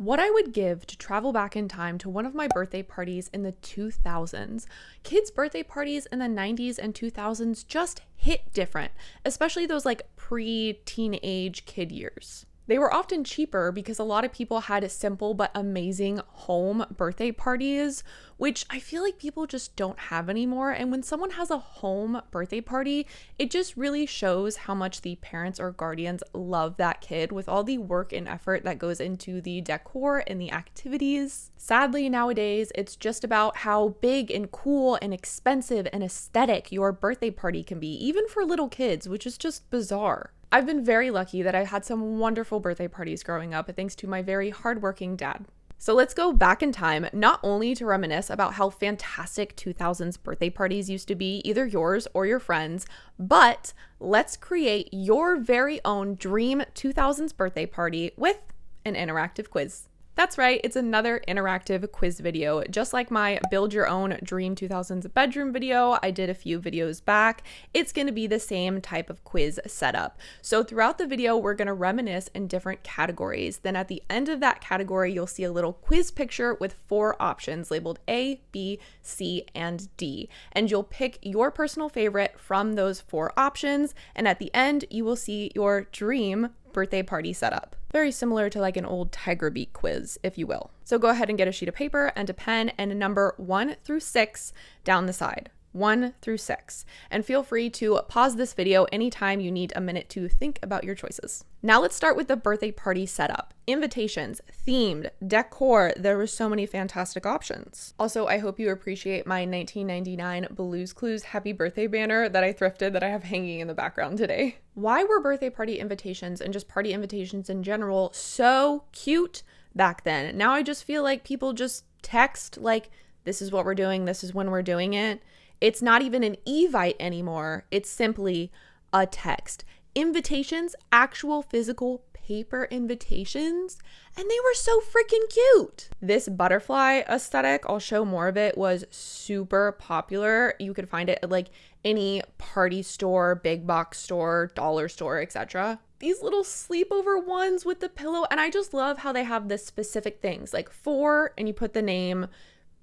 What I would give to travel back in time to one of my birthday parties in the 2000s. Kids' birthday parties in the 90s and 2000s just hit different, especially those like pre-teenage kid years. They were often cheaper because a lot of people had simple but amazing home birthday parties, which I feel like people just don't have anymore. And when someone has a home birthday party, it just really shows how much the parents or guardians love that kid with all the work and effort that goes into the decor and the activities. Sadly, nowadays, it's just about how big and cool and expensive and aesthetic your birthday party can be, even for little kids, which is just bizarre. I've been very lucky that I had some wonderful birthday parties growing up, thanks to my very hardworking dad. So let's go back in time, not only to reminisce about how fantastic 2000s birthday parties used to be, either yours or your friends, but let's create your very own dream 2000s birthday party with an interactive quiz. That's right, it's another interactive quiz video. Just like my build your own dream 2000s bedroom video I did a few videos back, it's going to be the same type of quiz setup. So throughout the video, we're going to reminisce in different categories. Then at the end of that category, you'll see a little quiz picture with 4 options labeled A, B, C, and D. And you'll pick your personal favorite from those 4 options. And at the end, you will see your dream birthday party setup. Very similar to like an old Tiger Beat quiz, if you will. So go ahead and get a sheet of paper and a pen and a number 1 through 6 down the side. 1 through 6. And feel free to pause this video anytime you need a minute to think about your choices. Now let's start with the birthday party setup. Invitations, themed, decor. There were so many fantastic options. Also, I hope you appreciate my 1999 Blue's Clues happy birthday banner that I thrifted that I have hanging in the background today. Why were birthday party invitations and just party invitations in general so cute back then? Now I just feel like people just text like, this is what we're doing, this is when we're doing it. It's not even an evite anymore. It's simply a text. Invitations, actual physical paper invitations, and they were so freaking cute. This butterfly aesthetic, I'll show more of it, was super popular. You could find it at like any party store, big box store, dollar store, etc. These little sleepover ones with the pillow, and I just love how they have this specific things like 4 and you put the name,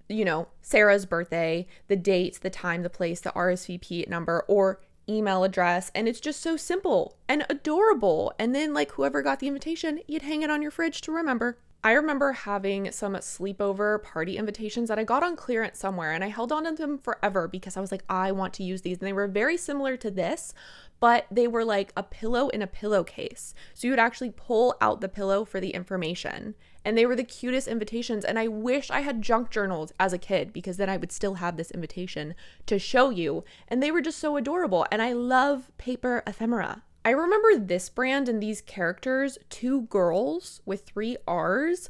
you know, Sarah's birthday, the date, the time, the place, the RSVP number, or email address. And it's just so simple and adorable. And then like whoever got the invitation, you'd hang it on your fridge to remember. I remember having some sleepover party invitations that I got on clearance somewhere, and I held on to them forever because I was like, I want to use these. And they were very similar to this, but they were like a pillow in a pillowcase. So you would actually pull out the pillow for the information. And they were the cutest invitations. And I wish I had junk journals as a kid, because then I would still have this invitation to show you. And they were just so adorable. And I love paper ephemera. I remember this brand and these characters, 2 girls with 3 R's.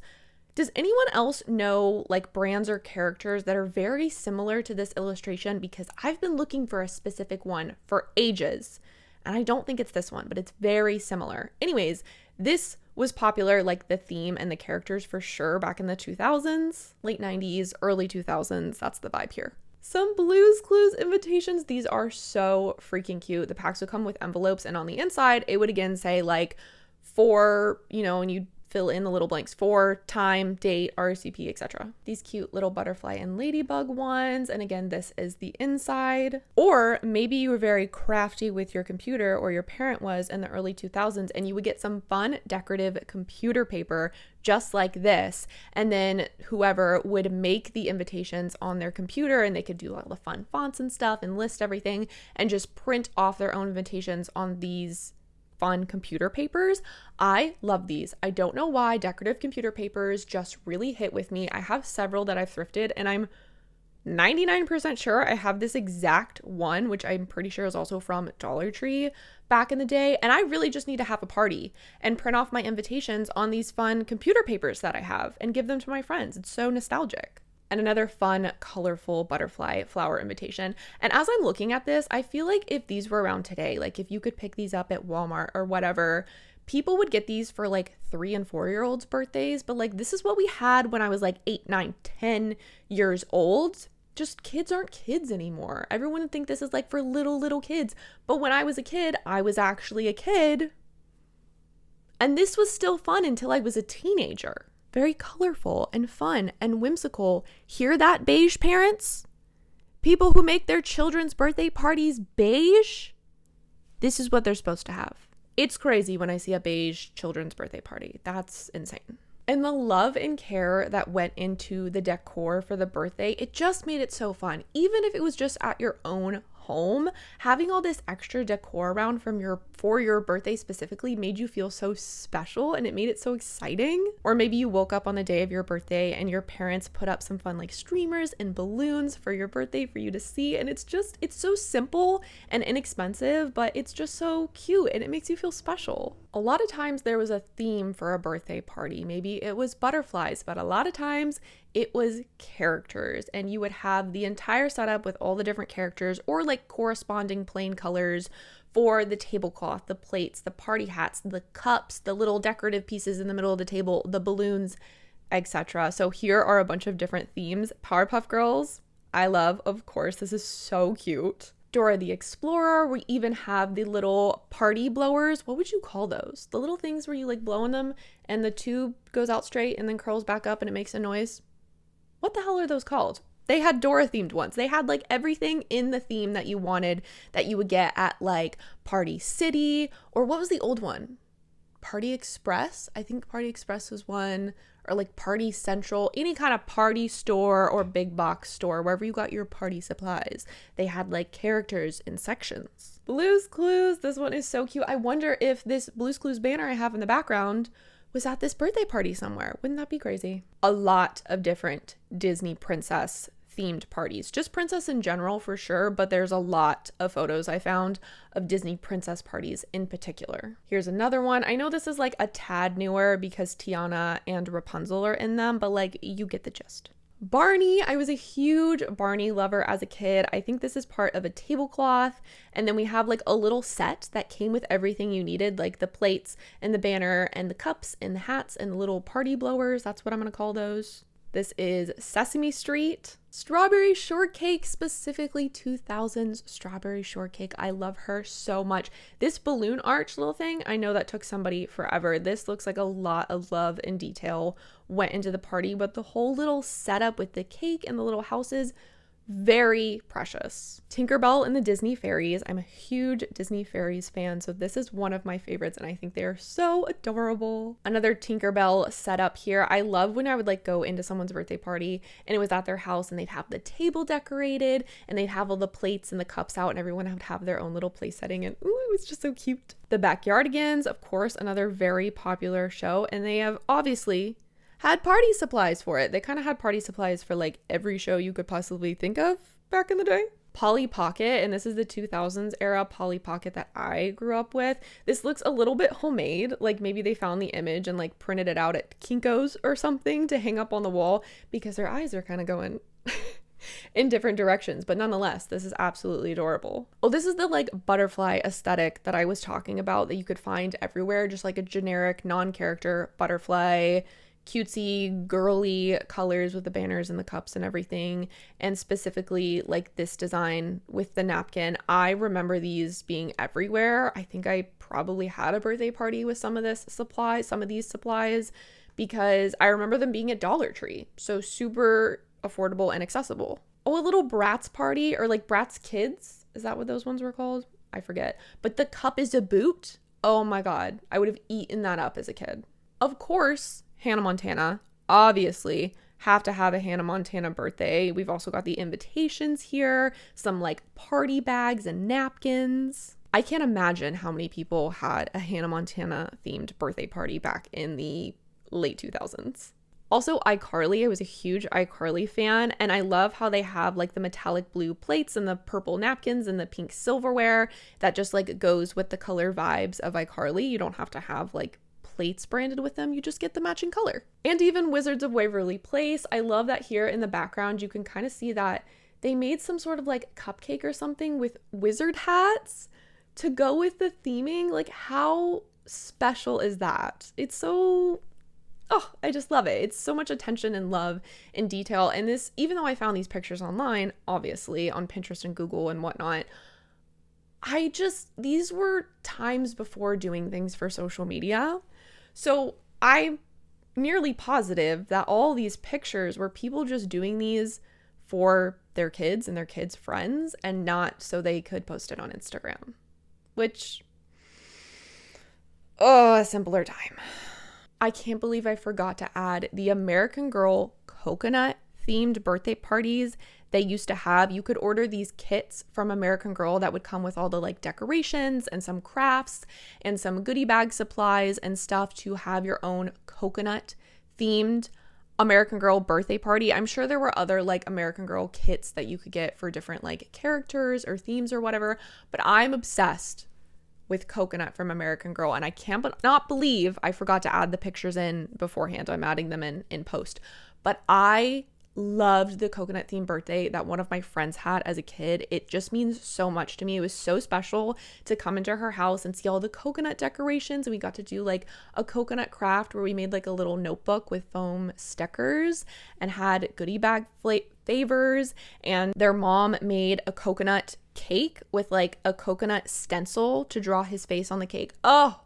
Does anyone else know like brands or characters that are very similar to this illustration? Because I've been looking for a specific one for ages, and I don't think it's this one, but it's very similar. Anyways, this was popular, like the theme and the characters for sure back in the 2000s, late 90s, early 2000s. That's the vibe here. Some Blue's Clues invitations. These are so freaking cute. The packs would come with envelopes, and on the inside, it would again say like for, you know, and you'd fill in the little blanks for time, date, RSVP, etc. These cute little butterfly and ladybug ones. And again, this is the inside. Or maybe you were very crafty with your computer, or your parent was in the early 2000s, and you would get some fun decorative computer paper just like this. And then whoever would make the invitations on their computer, and they could do all the fun fonts and stuff and list everything and just print off their own invitations on these fun computer papers. I love these. I don't know why decorative computer papers just really hit with me. I have several that I've thrifted, and I'm 99% sure I have this exact one, which I'm pretty sure is also from Dollar Tree back in the day. And I really just need to have a party and print off my invitations on these fun computer papers that I have and give them to my friends. It's so nostalgic. And another fun, colorful butterfly flower invitation. And as I'm looking at this, I feel like if these were around today, like if you could pick these up at Walmart or whatever, people would get these for like 3 and 4-year-olds' birthdays. But like, this is what we had when I was like 8, 9, 10 years old. Just kids aren't kids anymore. Everyone would think this is like for little kids. But when I was a kid, I was actually a kid. And this was still fun until I was a teenager. very colorful and fun and whimsical. Hear that, beige parents? People who make their children's birthday parties beige? This is what they're supposed to have. It's crazy when I see a beige children's birthday party. That's insane. And the love and care that went into the decor for the birthday, it just made it so fun. Even if it was just at your own home, having all this extra decor around for your birthday specifically made you feel so special, and it made it so exciting. Or maybe you woke up on the day of your birthday and your parents put up some fun like streamers and balloons for your birthday for you to see, and it's so simple and inexpensive, but it's just so cute and it makes you feel special. A lot of times there was a theme for a birthday party. Maybe it was butterflies, but a lot of times it was characters, and you would have the entire setup with all the different characters or like corresponding plain colors for the tablecloth, the plates, the party hats, the cups, the little decorative pieces in the middle of the table, the balloons, etc. So here are a bunch of different themes. Powerpuff Girls, I love, of course. This is so cute. Dora the Explorer. We even have the little party blowers. What would you call those? The little things where you like blow in them and the tube goes out straight and then curls back up and it makes a noise. What the hell are those called? They had Dora themed ones. They had like everything in the theme that you wanted that you would get at like Party City, or what was the old one? Party Express? I think Party Express was one, or like Party Central, any kind of party store or big box store, wherever you got your party supplies. They had like characters in sections. Blue's Clues, this one is so cute. I wonder if this Blue's Clues banner I have in the background was at this birthday party somewhere. Wouldn't that be crazy? A lot of different Disney princess themed parties, just princess in general for sure, but there's a lot of photos I found of Disney princess parties in particular. Here's another one. I know this is like a tad newer because Tiana and Rapunzel are in them, but like you get the gist. Barney, I was a huge Barney lover as a kid. I think this is part of a tablecloth, and then we have like a little set that came with everything you needed, like the plates and the banner and the cups and the hats and the little party blowers. That's what I'm gonna call those. This is Sesame Street. Strawberry Shortcake, specifically 2000's Strawberry Shortcake. I love her so much. This balloon arch little thing, I know that took somebody forever. This looks like a lot of love and detail went into the party, but the whole little setup with the cake and the little houses, very precious. Tinkerbell and the Disney Fairies. I'm a huge Disney Fairies fan, so this is one of my favorites, and I think they are so adorable. Another Tinkerbell setup here. I love when I would like go into someone's birthday party and it was at their house and they'd have the table decorated and they'd have all the plates and the cups out and everyone would have their own little place setting, and ooh, it was just so cute. The Backyardigans, of course, another very popular show, and they have obviously had party supplies for it. They kind of had party supplies for like every show you could possibly think of back in the day. Polly Pocket, and this is the 2000s era Polly Pocket that I grew up with. This looks a little bit homemade, like maybe they found the image and like printed it out at Kinko's or something to hang up on the wall because their eyes are kind of going in different directions, but nonetheless, this is absolutely adorable. Oh, this is the like butterfly aesthetic that I was talking about that you could find everywhere, just like a generic non-character butterfly, cutesy girly colors with the banners and the cups and everything, and specifically like this design with the napkin. I remember these being everywhere. I think I probably had a birthday party with some of these supplies because I remember them being at Dollar Tree, so super affordable and accessible. Oh, a little Bratz party, or like Bratz Kids, is that what those ones were called? I forget, but the cup is a boot. Oh my god, I would have eaten that up as a kid. Of course, Hannah Montana, obviously have to have a Hannah Montana birthday. We've also got the invitations here, some like party bags and napkins. I can't imagine how many people had a Hannah Montana themed birthday party back in the late 2000s. Also, iCarly, I was a huge iCarly fan, and I love how they have like the metallic blue plates and the purple napkins and the pink silverware that just like goes with the color vibes of iCarly. You don't have to have like plates branded with them, you just get the matching color. And even Wizards of Waverly Place, I love that here in the background you can kind of see that they made some sort of like cupcake or something with wizard hats to go with the theming. Like, how special is that? It's so, oh, I just love it. It's so much attention and love and detail. And this, even though I found these pictures online, obviously on Pinterest and Google and whatnot, these were times before doing things for social media. So I nearly positive that all these pictures were people just doing these for their kids and their kids' friends and not so they could post it on Instagram. Which, a simpler time. I can't believe I forgot to add the American Girl coconut themed birthday parties they used to have. You could order these kits from American Girl that would come with all the like decorations and some crafts and some goodie bag supplies and stuff to have your own coconut themed American Girl birthday party. I'm sure there were other like American Girl kits that you could get for different like characters or themes or whatever, but I'm obsessed with coconut from American Girl, and I can't not believe I forgot to add the pictures in beforehand. I'm adding them in post, but I loved the coconut themed birthday that one of my friends had as a kid. It just means so much to me. It was so special to come into her house and see all the coconut decorations, and we got to do like a coconut craft where we made like a little notebook with foam stickers and had goodie bag favors, and their mom made a coconut cake with like a coconut stencil to draw his face on the cake. Oh,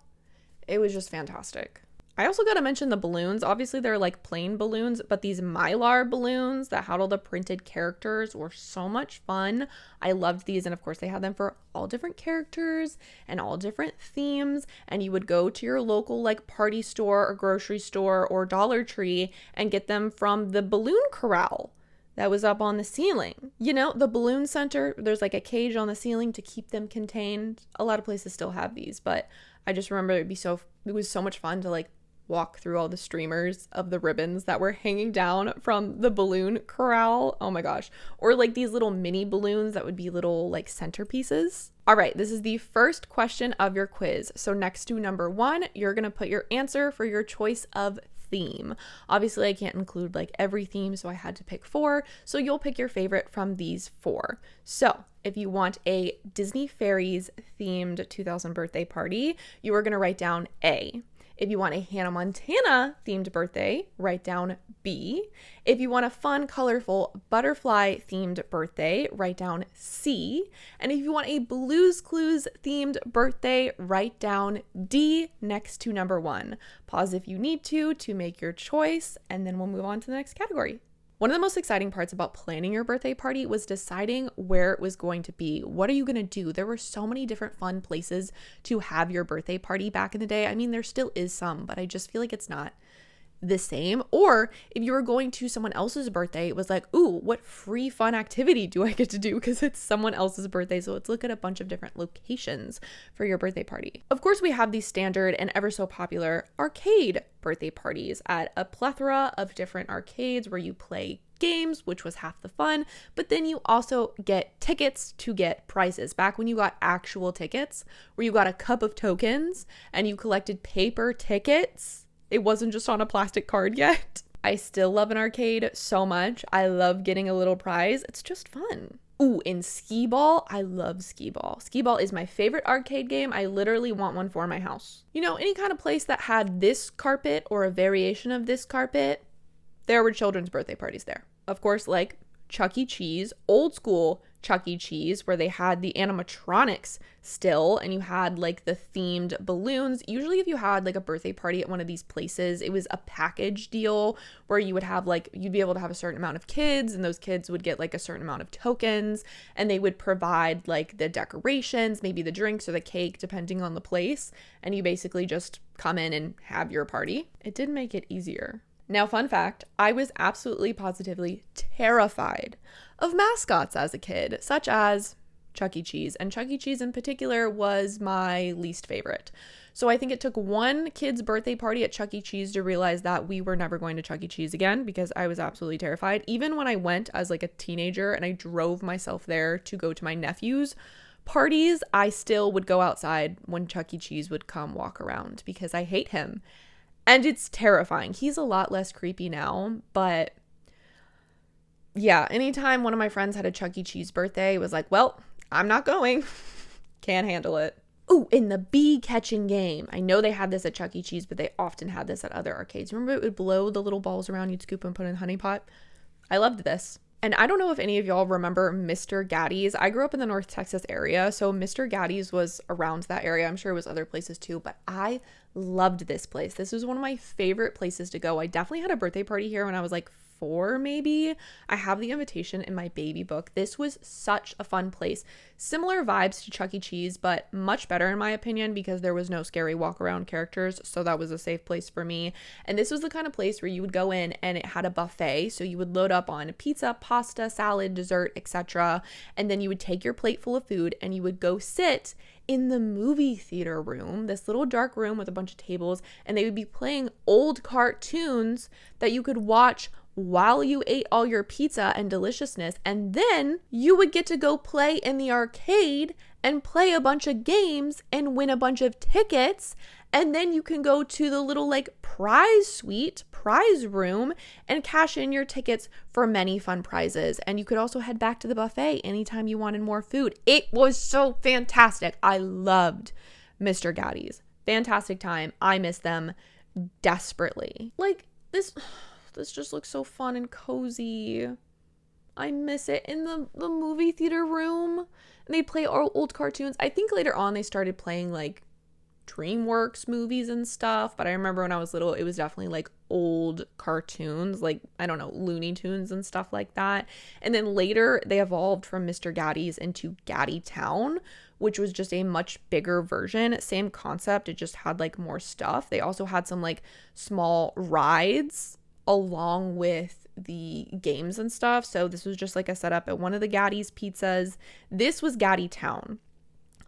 it was just fantastic. I also got to mention the balloons. Obviously, they're like plain balloons, but these Mylar balloons that had all the printed characters were so much fun. I loved these. And of course, they had them for all different characters and all different themes. And you would go to your local like party store or grocery store or Dollar Tree and get them from the balloon corral that was up on the ceiling. You know, the balloon center, there's like a cage on the ceiling to keep them contained. A lot of places still have these, but I just remember it was so much fun to like walk through all the streamers of the ribbons that were hanging down from the balloon corral. Oh my gosh. Or like these little mini balloons that would be little like centerpieces. All right, this is the first question of your quiz. So next to number 1, you're going to put your answer for your choice of theme. Obviously, I can't include like every theme, so I had to pick 4. So you'll pick your favorite from these 4. So if you want a Disney Fairies themed 2000 birthday party, you are going to write down A. If you want a Hannah Montana themed birthday, write down B. If you want a fun, colorful butterfly themed birthday, write down C. And if you want a Blue's Clues themed birthday, write down D next to number 1. Pause if you need to make your choice, and then we'll move on to the next category. One of the most exciting parts about planning your birthday party was deciding where it was going to be. What are you going to do? There were so many different fun places to have your birthday party back in the day. I mean, there still is some, but I just feel like it's not the same. Or if you were going to someone else's birthday, it was like, ooh, what free fun activity do I get to do because it's someone else's birthday? So let's look at a bunch of different locations for your birthday party. Of course, we have these standard and ever so popular arcade birthday parties at a plethora of different arcades where you play games, which was half the fun, but then you also get tickets to get prizes. Back when you got actual tickets, where you got a cup of tokens and you collected paper tickets, it wasn't just on a plastic card yet. I still love an arcade so much. I love getting a little prize. It's just fun. Ooh, in skee ball, I love skee ball. Skee ball is my favorite arcade game. I literally want one for my house. You know, any kind of place that had this carpet or a variation of this carpet, there were children's birthday parties there. Of course, like Chuck E. Cheese, old school Chuck E. Cheese, where they had the animatronics still, and you had like the themed balloons. Usually if you had like a birthday party at one of these places, it was a package deal where you would have like, you'd be able to have a certain amount of kids, and those kids would get like a certain amount of tokens, and they would provide like the decorations, maybe the drinks or the cake, depending on the place, and you basically just come in and have your party. It did make it easier. Now, fun fact, I was absolutely positively terrified of mascots as a kid, such as Chuck E. Cheese. And Chuck E. Cheese in particular was my least favorite. So I think it took one kid's birthday party at Chuck E. Cheese to realize that we were never going to Chuck E. Cheese again, because I was absolutely terrified. Even when I went as like a teenager and I drove myself there to go to my nephew's parties, I still would go outside when Chuck E. Cheese would come walk around because I hate him. And it's terrifying. He's a lot less creepy now, but yeah, anytime one of my friends had a Chuck E. Cheese birthday, it was like, well, I'm not going. Can't handle it. Ooh, in the bee catching game. I know they had this at Chuck E. Cheese, but they often had this at other arcades. Remember it would blow the little balls around, you'd scoop and put in a honey pot? I loved this. And I don't know if any of y'all remember Mr. Gatti's. I grew up in the North Texas area, so Mr. Gatti's was around that area. I'm sure it was other places too, but I Loved this place. This was one of my favorite places to go. I definitely had a birthday party here when I was like 4, maybe. I have the invitation in my baby book. This was such a fun place. Similar vibes to Chuck E. Cheese, but much better in my opinion because there was no scary walk around characters, so that was a safe place for me. And this was the kind of place where you would go in and it had a buffet, so you would load up on pizza, pasta, salad, dessert, etc. And then you would take your plate full of food and you would go sit in the movie theater room, this little dark room with a bunch of tables, and they would be playing old cartoons that you could watch while you ate all your pizza and deliciousness. And then you would get to go play in the arcade and play a bunch of games and win a bunch of tickets. And then you can go to the little like prize room and cash in your tickets for many fun prizes. And you could also head back to the buffet anytime you wanted more food. It was so fantastic. I loved Mr. Gaddy's. Fantastic time. I miss them desperately. Like this just looks so fun and cozy. I miss it in the movie theater room. And they play old cartoons. I think later on they started playing like DreamWorks movies and stuff, but I remember when I was little, it was definitely like old cartoons, like, I don't know, Looney Tunes and stuff like that. And then later they evolved from Mr. Gaddy's into Gaddy Town, which was just a much bigger version. Same concept, it just had like more stuff. They also had some like small rides along with the games and stuff. So this was just like a setup at one of the Gaddy's pizzas. This was Gaddy Town.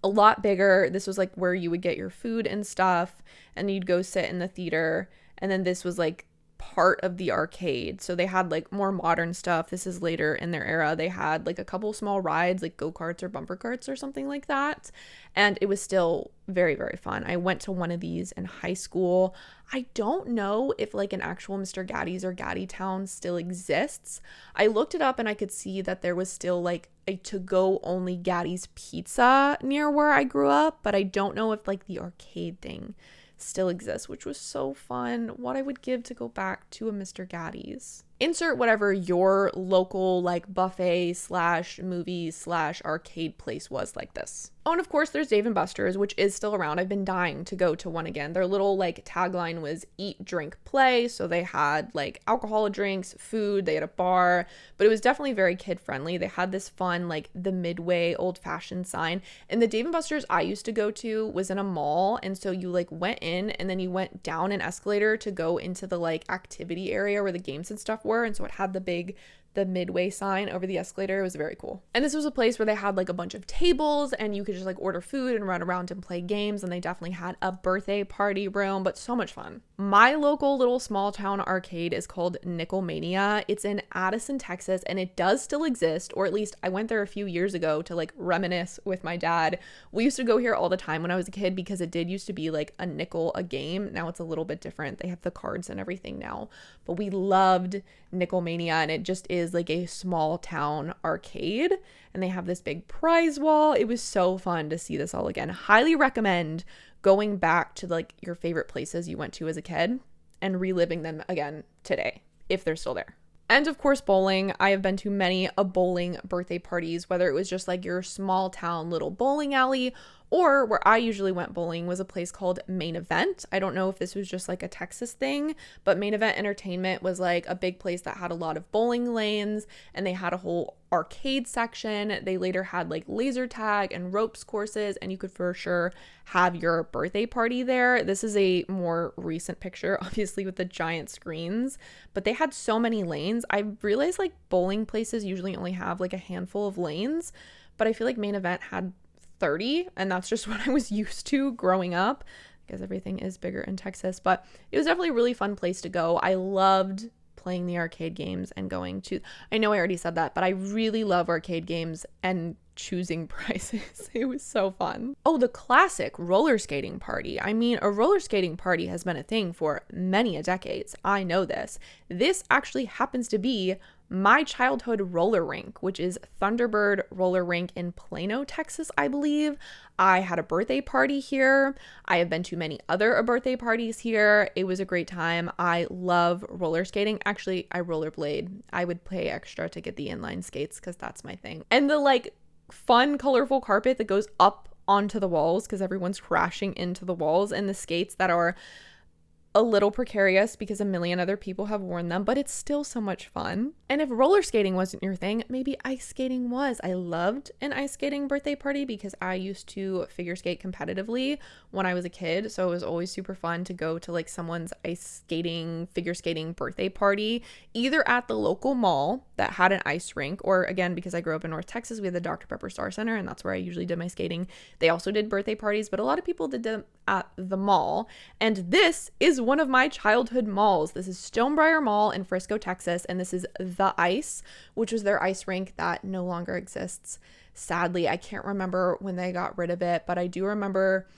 A lot bigger. This was like where you would get your food and stuff and you'd go sit in the theater. And then this was like part of the arcade. So they had like more modern stuff. This is later in their era. They had like a couple small rides like go-karts or bumper carts or something like that. And it was still very, very fun. I went to one of these in high school. I don't know if like an actual Mr. Gaddy's or Gaddy Town still exists. I looked it up and I could see that there was still like a to-go only Gaddy's pizza near where I grew up, but I don't know if like the arcade thing still exists, which was so fun. What I would give to go back to a Mr. Gaddy's. Insert whatever your local like buffet slash movie slash arcade place was like this. Oh, and of course there's Dave & Buster's, which is still around. I've been dying to go to one again. Their little like tagline was eat, drink, play. So they had like alcoholic drinks, food, they had a bar, but it was definitely very kid friendly. They had this fun like the Midway old fashioned sign. And the Dave & Buster's I used to go to was in a mall. And so you like went in and then you went down an escalator to go into the like activity area where the games and stuff were. And so it had the Midway sign over the escalator. It was very cool. And this was a place where they had like a bunch of tables and you could just like order food and run around and play games. And they definitely had a birthday party room, but so much fun. My local little small town arcade is called Nickelmania. It's in Addison, Texas, and it does still exist, or at least I went there a few years ago to like reminisce with my dad. We used to go here all the time when I was a kid because it did used to be like a nickel a game. Now it's a little bit different. They have the cards and everything now, but we loved Nickelmania, and it just is like a small town arcade, and they have this big prize wall. It was so fun to see this all again. Highly recommend going back to like your favorite places you went to as a kid and reliving them again today if they're still there. And of course, bowling. I have been to many a bowling birthday parties, whether it was just like your small town little bowling alley, or where I usually went bowling was a place called Main Event. I don't know if this was just like a Texas thing, but Main Event Entertainment was like a big place that had a lot of bowling lanes, and they had a whole arcade section. They later had like laser tag and ropes courses, and you could for sure have your birthday party there. This is a more recent picture, obviously with the giant screens, but they had so many lanes. I realized like bowling places usually only have like a handful of lanes, but I feel like Main Event had 30, and that's just what I was used to growing up because everything is bigger in Texas. But it was definitely a really fun place to go. I loved playing the arcade games and going to, I know I already said that, but I really love arcade games and choosing prizes. It was so fun. Oh, the classic roller skating party. I mean, a roller skating party has been a thing for many a decades. I know this. This actually happens to be my childhood roller rink, which is Thunderbird Roller Rink in Plano, Texas, I believe. I had a birthday party here. I have been to many other birthday parties here. It was a great time. I love roller skating. Actually, I rollerblade. I would pay extra to get the inline skates because that's my thing. And the like fun, colorful carpet that goes up onto the walls because everyone's crashing into the walls, and the skates that are a little precarious because a million other people have worn them, but it's still so much fun. And if roller skating wasn't your thing, maybe ice skating was. I loved an ice skating birthday party because I used to figure skate competitively when I was a kid. So it was always super fun to go to like someone's ice skating, figure skating birthday party, either at the local mall that had an ice rink, or again, because I grew up in North Texas, we had the Dr. Pepper Star Center, and that's where I usually did my skating. They also did birthday parties, but a lot of people did them at the mall. And this is one of my childhood malls. This is Stonebriar Mall in Frisco, Texas, and this is The Ice, which was their ice rink that no longer exists. Sadly, I can't remember when they got rid of it, but I do remember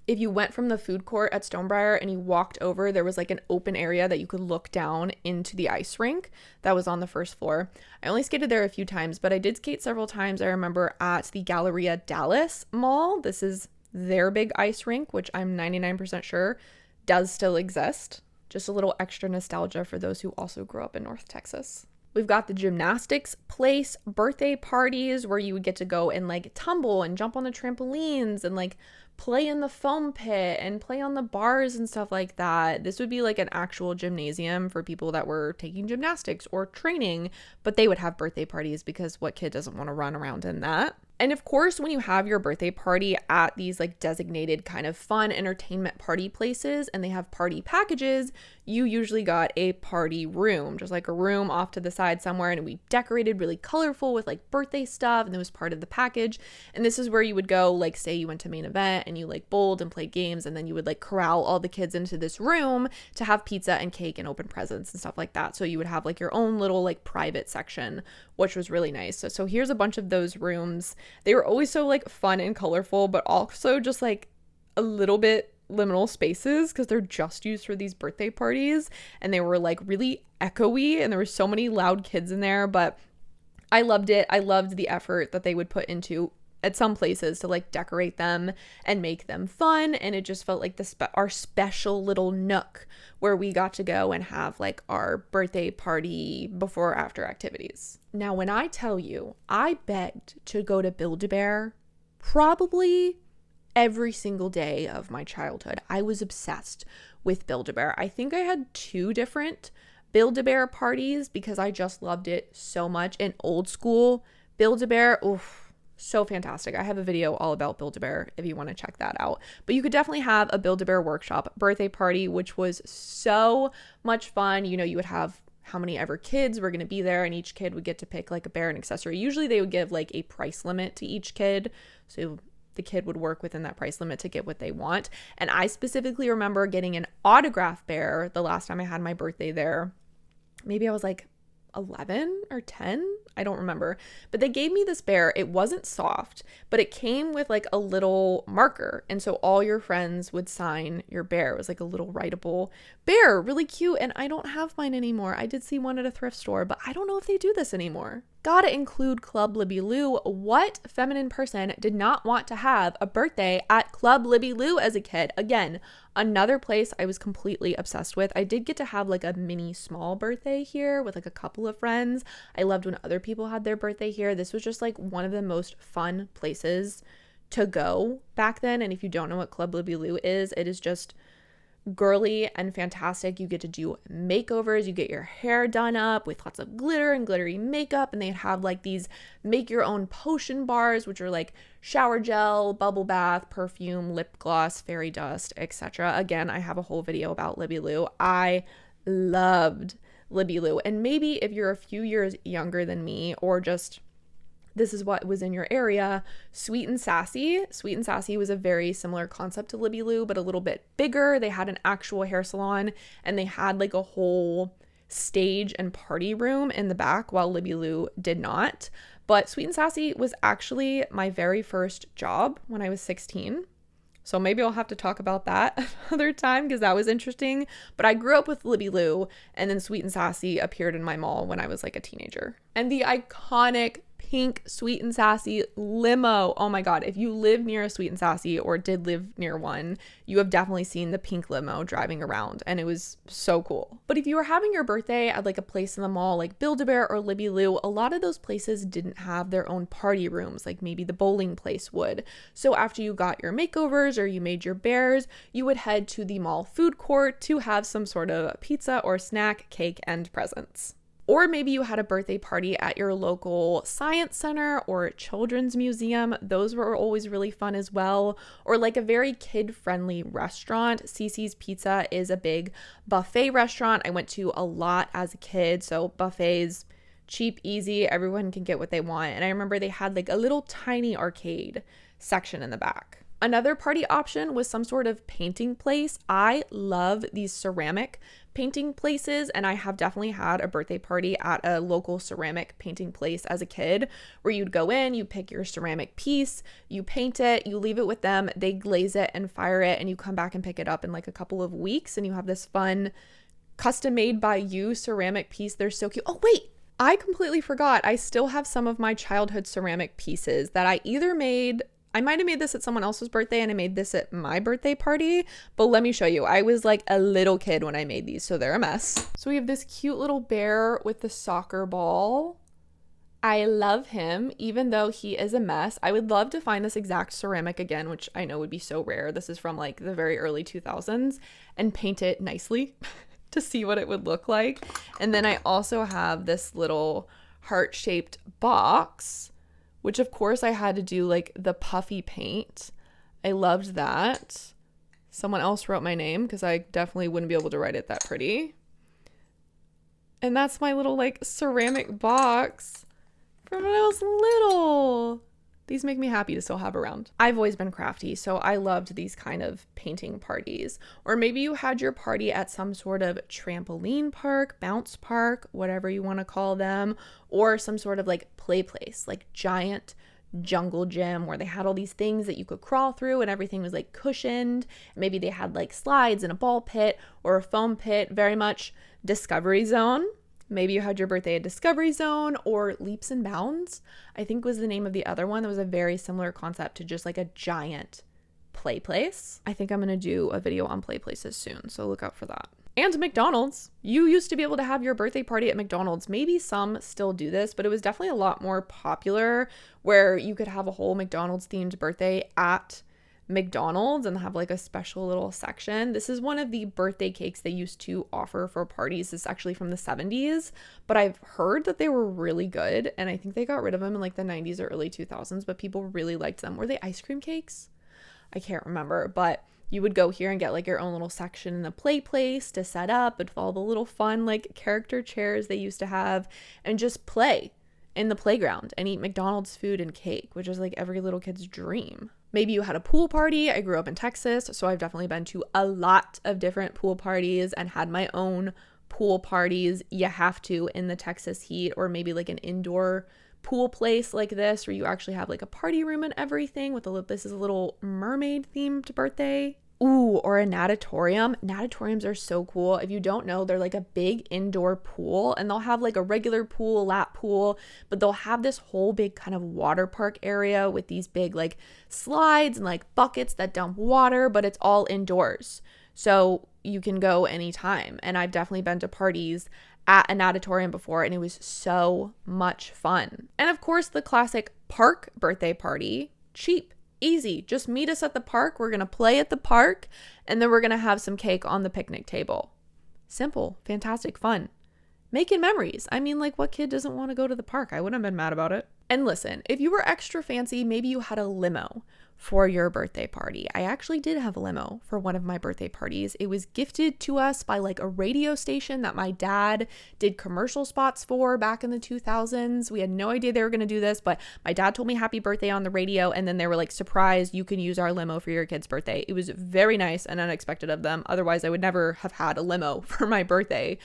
if you went from the food court at Stonebriar and you walked over, there was like an open area that you could look down into the ice rink that was on the first floor. I only skated there a few times, but I did skate several times. I remember at the Galleria Dallas Mall. This is their big ice rink, which I'm 99% sure does still exist. Just a little extra nostalgia for those who also grew up in North Texas. We've got the gymnastics place birthday parties where you would get to go and like tumble and jump on the trampolines and like play in the foam pit and play on the bars and stuff like that. This would be like an actual gymnasium for people that were taking gymnastics or training, but they would have birthday parties because what kid doesn't want to run around in that? And of course, when you have your birthday party at these like designated kind of fun entertainment party places and they have party packages, you usually got a party room, just like a room off to the side somewhere, and we decorated really colorful with like birthday stuff, and it was part of the package. And this is where you would go, like say you went to main event and you like bowled and played games, and then you would like corral all the kids into this room to have pizza and cake and open presents and stuff like that. So you would have like your own little like private section, which was really nice. So here's a bunch of those rooms. They were always so like fun and colorful, but also just like a little bit liminal spaces because they're just used for these birthday parties, and they were like really echoey, and there were so many loud kids in there, but I loved it. I loved the effort that they would put into at some places to like decorate them and make them fun, and it just felt like our special little nook where we got to go and have like our birthday party before or after activities. Now, when I tell you I begged to go to Build-A-Bear probably every single day of my childhood, I was obsessed with Build-A-Bear. I think I had 2 different Build-A-Bear parties because I just loved it so much. And old school Build-A-Bear, oof, so fantastic. I have a video all about Build-A-Bear if you want to check that out. But you could definitely have a Build-A-Bear workshop birthday party, which was so much fun. You know, you would have how many ever kids were going to be there, and each kid would get to pick like a bear and accessory. Usually they would give like a price limit to each kid, so the kid would work within that price limit to get what they want. And I specifically remember getting an autograph bear the last time I had my birthday there. Maybe I was like 11 or 10, I don't remember, but they gave me this bear. It wasn't soft, but it came with like a little marker, and so all your friends would sign your bear. It was like a little writable bear, really cute. And I don't have mine anymore. I did see one at a thrift store, but I don't know if they do this anymore. Gotta include Club Libby Lou. What feminine person did not want to have a birthday at Club Libby Lou as a kid? Again, another place I was completely obsessed with. I did get to have like a mini small birthday here with like a couple of friends. I loved when other people had their birthday here. This was just like one of the most fun places to go back then. And if you don't know what Club Libby Lou is, it is just girly and fantastic. You get to do makeovers, you get your hair done up with lots of glitter and glittery makeup, and they'd have like these make your own potion bars, which are like shower gel, bubble bath, perfume, lip gloss, fairy dust, etc. Again, I have a whole video about Libby Lou. I loved Libby Lou. And maybe if you're a few years younger than me, or just this is what was in your area, Sweet and Sassy. Sweet and Sassy was a very similar concept to Libby Lou, but a little bit bigger. They had an actual hair salon, and they had like a whole stage and party room in the back, while Libby Lou did not. But Sweet and Sassy was actually my very first job when I was 16. So maybe I'll have to talk about that another time because that was interesting. But I grew up with Libby Lou, and then Sweet and Sassy appeared in my mall when I was like a teenager. And the iconic pink Sweet and Sassy limo. Oh my God. If you live near a Sweet and Sassy or did live near one, you have definitely seen the pink limo driving around, and it was so cool. But if you were having your birthday at like a place in the mall like Build-A-Bear or Libby Lou, a lot of those places didn't have their own party rooms like maybe the bowling place would. So after you got your makeovers or you made your bears, you would head to the mall food court to have some sort of pizza or snack, cake, and presents. Or maybe you had a birthday party at your local science center or children's museum. Those were always really fun as well. Or like a very kid-friendly restaurant. Cece's Pizza is a big buffet restaurant I went to a lot as a kid. So buffets, cheap, easy, everyone can get what they want. And I remember they had like a little tiny arcade section in the back. Another party option was some sort of painting place. I love these ceramic painting places, and I have definitely had a birthday party at a local ceramic painting place as a kid where you'd go in, you pick your ceramic piece, you paint it, you leave it with them, they glaze it and fire it, and you come back and pick it up in like a couple of weeks, and you have this fun custom made by you ceramic piece. They're so cute. Oh wait, I completely forgot. I still have some of my childhood ceramic pieces that I either made. I might have made this at someone else's birthday and I made this at my birthday party, but let me show you. I was like a little kid when I made these, so they're a mess. So we have this cute little bear with the soccer ball. I love him, even though he is a mess. I would love to find this exact ceramic again, which I know would be so rare. This is from like the very early 2000s, and paint it nicely to see what it would look like. And then I also have this little heart-shaped box, which of course I had to do like the puffy paint. I loved that. Someone else wrote my name because I definitely wouldn't be able to write it that pretty. And that's my little like ceramic box from when I was little. These make me happy to still have around. I've always been crafty, so I loved these kind of painting parties. Or maybe you had your party at some sort of trampoline park, bounce park, whatever you want to call them, or some sort of like play place, like giant jungle gym where they had all these things that you could crawl through and everything was like cushioned. Maybe they had like slides and a ball pit or a foam pit, very much Discovery Zone. Maybe you had your birthday at Discovery Zone, or Leaps and Bounds, I think was the name of the other one. That was a very similar concept to just like a giant play place. I think I'm going to do a video on play places soon, so look out for that. And McDonald's. You used to be able to have your birthday party at McDonald's. Maybe some still do this, but it was definitely a lot more popular where you could have a whole McDonald's themed birthday at McDonald's and have like a special little section. This is one of the birthday cakes they used to offer for parties. It's actually from the 70s, but I've heard that they were really good, and I think they got rid of them in like the 90s or early 2000s, but people really liked them. Were they ice cream cakes? I can't remember, but you would go here and get like your own little section in the play place to set up with all the little fun like character chairs they used to have, and just play in the playground and eat McDonald's food and cake, which is like every little kid's dream. Maybe you had a pool party. I grew up in Texas, so I've definitely been to a lot of different pool parties and had my own pool parties. You have to in the Texas heat, or maybe like an indoor pool place like this where you actually have like a party room and everything with this is a little mermaid themed birthday. Ooh, or a natatorium. Natatoriums are so cool. If you don't know, they're like a big indoor pool, and they'll have like a regular pool, lap pool, but they'll have this whole big kind of water park area with these big like slides and like buckets that dump water, but it's all indoors. So you can go anytime. And I've definitely been to parties at a natatorium before, and it was so much fun. And of course, the classic park birthday party, cheap. Easy. Just meet us at the park. We're going to play at the park, and then we're going to have some cake on the picnic table. Simple, fantastic, fun. Making memories. I mean, like, what kid doesn't want to go to the park? I wouldn't have been mad about it. And listen, if you were extra fancy, maybe you had a limo for your birthday party. I actually did have a limo for one of my birthday parties. It was gifted to us by like a radio station that my dad did commercial spots for back in the 2000s. We had no idea they were going to do this, but my dad told me happy birthday on the radio, and then they were like, surprise, you can use our limo for your kid's birthday. It was very nice and unexpected of them. Otherwise, I would never have had a limo for my birthday.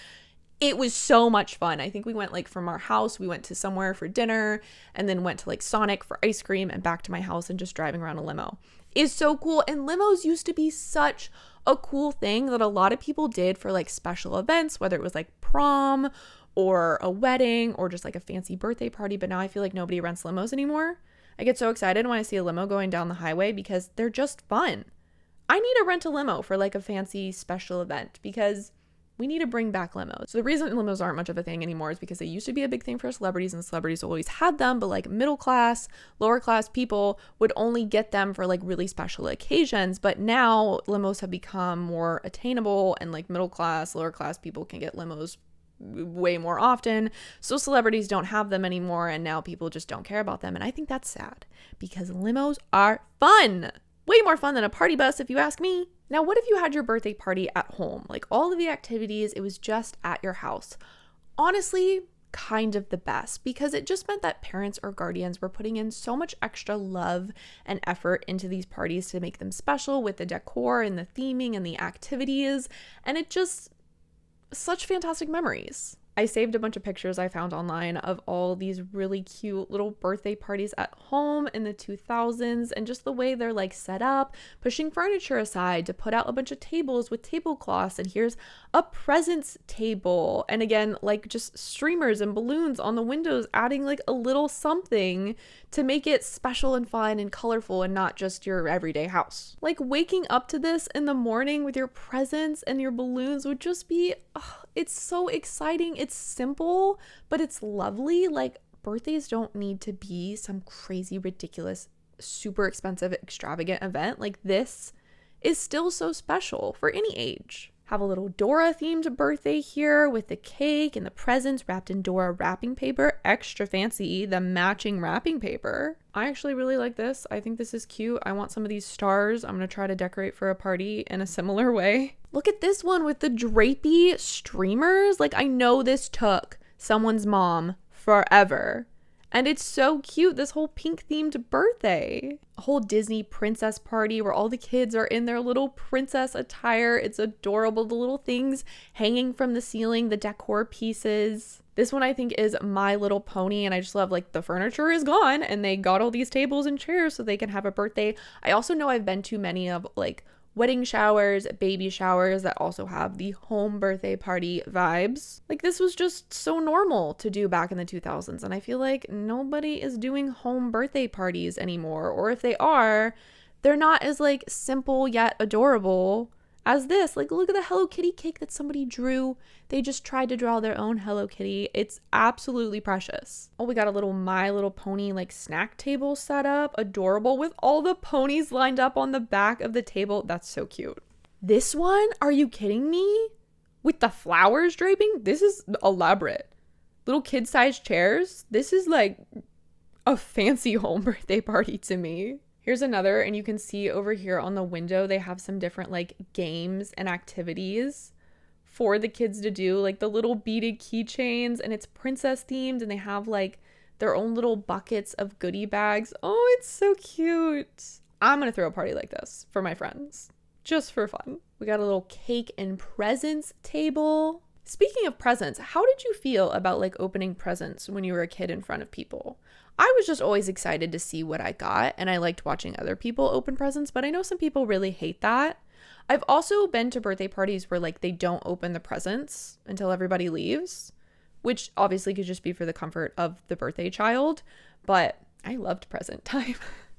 It was so much fun. I think we went like from our house, we went to somewhere for dinner, and then went to like Sonic for ice cream, and back to my house, and just driving around a limo is so cool. And limos used to be such a cool thing that a lot of people did for like special events, whether it was like prom or a wedding or just like a fancy birthday party. But now I feel like nobody rents limos anymore. I get so excited when I see a limo going down the highway because they're just fun. I need to rent a limo for like a fancy special event because we need to bring back limos. So the reason limos aren't much of a thing anymore is because they used to be a big thing for celebrities and celebrities always had them, but like middle class, lower class people would only get them for like really special occasions. But now limos have become more attainable and like middle class, lower class people can get limos way more often. So celebrities don't have them anymore and now people just don't care about them. And I think that's sad because limos are fun. Way more fun than a party bus, if you ask me. Now, what if you had your birthday party at home? Like all of the activities, it was just at your house. Honestly, kind of the best because it just meant that parents or guardians were putting in so much extra love and effort into these parties to make them special with the decor and the theming and the activities. And it just, such fantastic memories. I saved a bunch of pictures I found online of all these really cute little birthday parties at home in the 2000s and just the way they're like set up, pushing furniture aside to put out a bunch of tables with tablecloths. And here's a presents table. And again, like just streamers and balloons on the windows, adding like a little something to make it special and fun and colorful and not just your everyday house. Like waking up to this in the morning with your presents and your balloons would just be, it's so exciting. It's simple, but it's lovely. Like birthdays don't need to be some crazy, ridiculous, super expensive, extravagant event. Like this is still so special for any age. Have a little Dora themed birthday here with the cake and the presents wrapped in Dora wrapping paper. Extra fancy, the matching wrapping paper. I actually really like this. I think this is cute. I want some of these stars. I'm going to try to decorate for a party in a similar way. Look at this one with the drapey streamers. Like I know this took someone's mom forever. And it's so cute, this whole pink themed birthday. A whole Disney princess party where all the kids are in their little princess attire. It's adorable, the little things hanging from the ceiling, the decor pieces. This one I think is My Little Pony, and I just love like the furniture is gone and they got all these tables and chairs so they can have a birthday. I also know I've been to many of like wedding showers, baby showers that also have the home birthday party vibes. Like this was just so normal to do back in the 2000s. And I feel like nobody is doing home birthday parties anymore. Or if they are, they're not as like simple yet adorable as this. Like look at the Hello Kitty cake that somebody drew. They just tried to draw their own Hello Kitty. It's absolutely precious. Oh, we got a little My Little Pony like snack table set up. Adorable with all the ponies lined up on the back of the table. That's so cute. This one, are you kidding me? With the flowers draping? This is elaborate. Little kid-sized chairs. This is like a fancy home birthday party to me. Here's another, and you can see over here on the window, they have some different like games and activities for the kids to do, like the little beaded keychains, and it's princess themed, and they have like their own little buckets of goodie bags. Oh, it's so cute. I'm gonna throw a party like this for my friends, just for fun. We got a little cake and presents table. Speaking of presents, how did you feel about like opening presents when you were a kid in front of people? I was just always excited to see what I got, and I liked watching other people open presents, but I know some people really hate that. I've also been to birthday parties where like they don't open the presents until everybody leaves, which obviously could just be for the comfort of the birthday child, but I loved present time.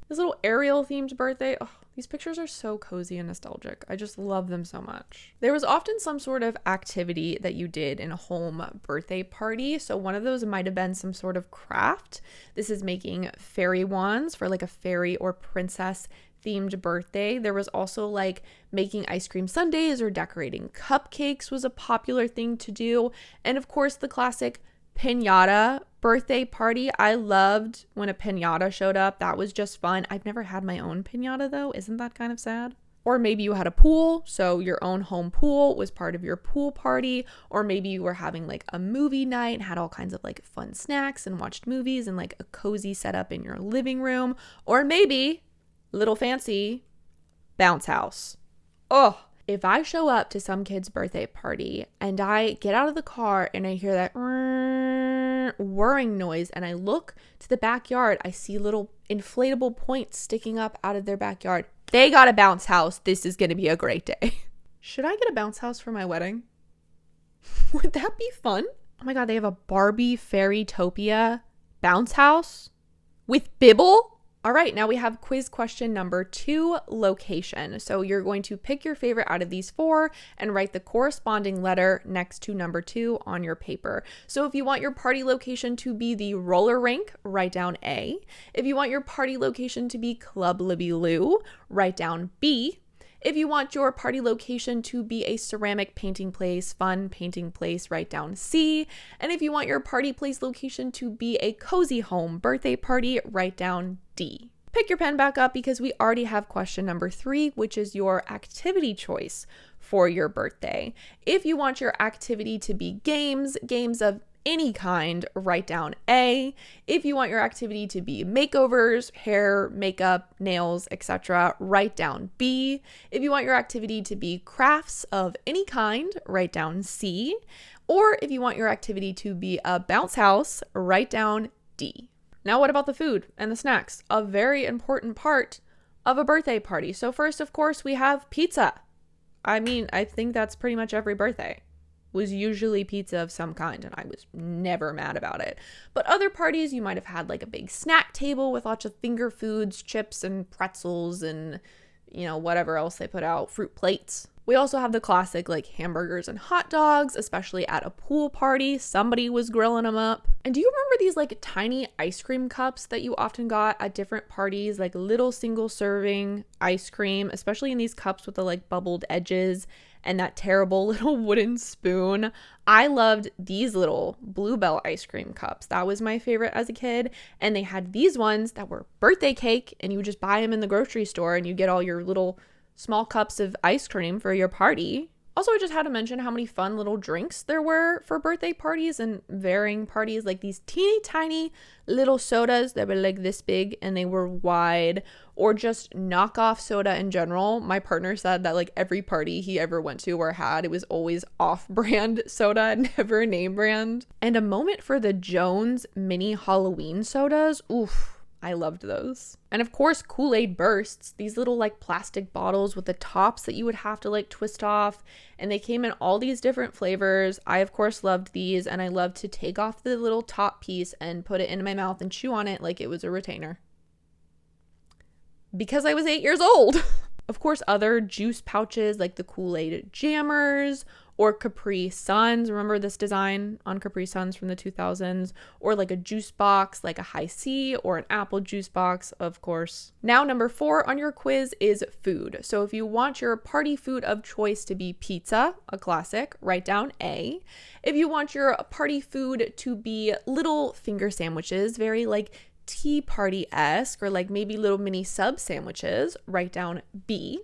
This little Ariel themed birthday. Oh, these pictures are so cozy and nostalgic. I just love them so much. There was often some sort of activity that you did in a home birthday party. So one of those might have been some sort of craft. This is making fairy wands for like a fairy or princess themed birthday. There was also like making ice cream sundaes or decorating cupcakes was a popular thing to do. And of course, the classic piñata birthday party. I loved when a piñata showed up. That was just fun. I've never had my own piñata though. Isn't that kind of sad? Or maybe you had a pool, so your own home pool was part of your pool party. Or maybe you were having like a movie night and had all kinds of like fun snacks and watched movies and like a cozy setup in your living room. Or maybe, little fancy, bounce house. Oh, if I show up to some kid's birthday party and I get out of the car and I hear that whirring noise and I look to the backyard, I see little inflatable points sticking up out of their backyard. They got a bounce house. This is going to be a great day. Should I get a bounce house for my wedding? Would that be fun? Oh my God, they have a Barbie Fairytopia bounce house with Bibble. All right, now we have quiz question number 2, location. So you're going to pick your favorite out of these 4 and write the corresponding letter next to number 2 on your paper. So if you want your party location to be the roller rink, write down A. If you want your party location to be Club Libby Lou, write down B. If you want your party location to be a ceramic painting place, fun painting place, write down C. And if you want your party place location to be a cozy home birthday party, write down D. Pick your pen back up because we already have question number 3, which is your activity choice for your birthday. If you want your activity to be games of any kind, write down A. If you want your activity to be makeovers, hair, makeup, nails, etc., write down B. If you want your activity to be crafts of any kind, write down C. Or if you want your activity to be a bounce house, write down D. Now, what about the food and the snacks? A very important part of a birthday party. So first, of course, we have pizza. I mean, I think that's pretty much every birthday. Was usually pizza of some kind, and I was never mad about it. But other parties, you might have had like a big snack table with lots of finger foods, chips and pretzels and, whatever else they put out, fruit plates. We also have the classic like hamburgers and hot dogs, especially at a pool party. Somebody was grilling them up. And do you remember these like tiny ice cream cups that you often got at different parties, like little single serving ice cream, especially in these cups with the like bubbled edges and that terrible little wooden spoon? I loved these little Bluebell ice cream cups. That was my favorite as a kid. And they had these ones that were birthday cake, and you would just buy them in the grocery store and you get all your little small cups of ice cream for your party. Also, I just had to mention how many fun little drinks there were for birthday parties and varying parties, like these teeny tiny little sodas that were like this big and they were wide, or just knockoff soda in general. My partner said that like every party he ever went to or had, it was always off-brand soda, never name brand. And a moment for the Jones mini Halloween sodas. Oof. I loved those. And of course, Kool-Aid bursts, these little like plastic bottles with the tops that you would have to like twist off. And they came in all these different flavors. I, of course, loved these. And I loved to take off the little top piece and put it into my mouth and chew on it like it was a retainer. Because I was 8 years old. Of course, other juice pouches like the Kool-Aid Jammers or Capri Suns. Remember this design on Capri Suns from the 2000s? Or like a juice box, like a high C or an apple juice box, of course. Now, number 4 on your quiz is food. So if you want your party food of choice to be pizza, a classic, write down A. If you want your party food to be little finger sandwiches, very like tea party-esque, or like maybe little mini sub sandwiches, write down B.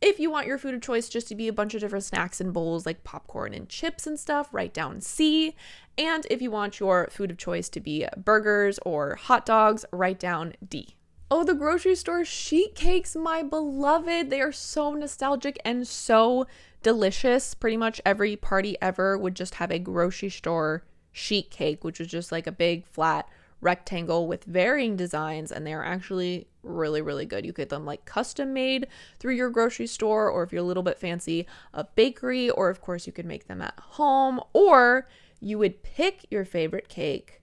If you want your food of choice just to be a bunch of different snacks and bowls like popcorn and chips and stuff, write down C. And if you want your food of choice to be burgers or hot dogs, write down D. Oh, the grocery store sheet cakes, my beloved. They are so nostalgic and so delicious. Pretty much every party ever would just have a grocery store sheet cake, which was just like a big flat rectangle with varying designs, and they're actually really, really good. You get them like custom made through your grocery store, or if you're a little bit fancy, a bakery, or of course you could make them at home, or you would pick your favorite cake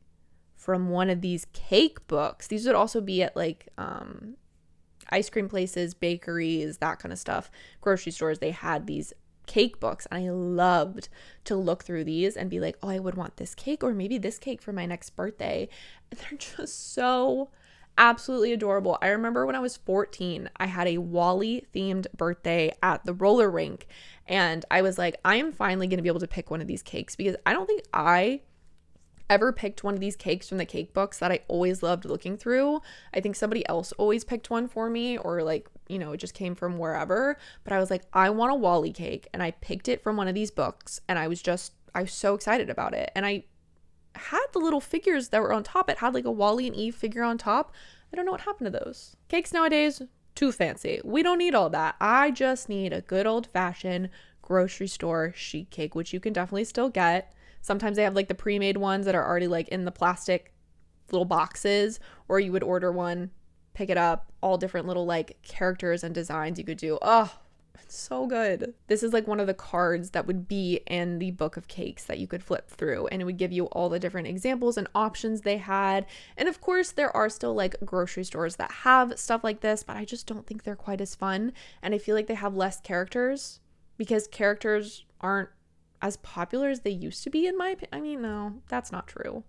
from one of these cake books. These would also be at like ice cream places, bakeries, that kind of stuff. Grocery stores, they had these cake books, and I loved to look through these and be like, oh, I would want this cake or maybe this cake for my next birthday. And they're just so absolutely adorable. I remember when I was 14, I had a Wally themed birthday at the roller rink, and I was like, I am finally going to be able to pick one of these cakes, because I don't think I ever picked one of these cakes from the cake books that I always loved looking through. I think somebody else always picked one for me, or like, it just came from wherever. But I was like, I want a Wally cake, and I picked it from one of these books, and I was so excited about it. And I had the little figures that were on top. It had like a Wally and Eve figure on top. I don't know what happened to those. Cakes nowadays, too fancy. We don't need all that. I just need a good old fashioned grocery store sheet cake, which you can definitely still get. Sometimes they have like the pre-made ones that are already like in the plastic little boxes, or you would order one, pick it up, all different little like characters and designs you could do. Oh, It's so good. This is like one of the cards that would be in the book of cakes that you could flip through, and it would give you all the different examples and options they had. And of course, there are still like grocery stores that have stuff like this, but I just don't think they're quite as fun. And I feel like they have less characters because characters aren't as popular as they used to be, in my opinion. I mean, no, that's not true.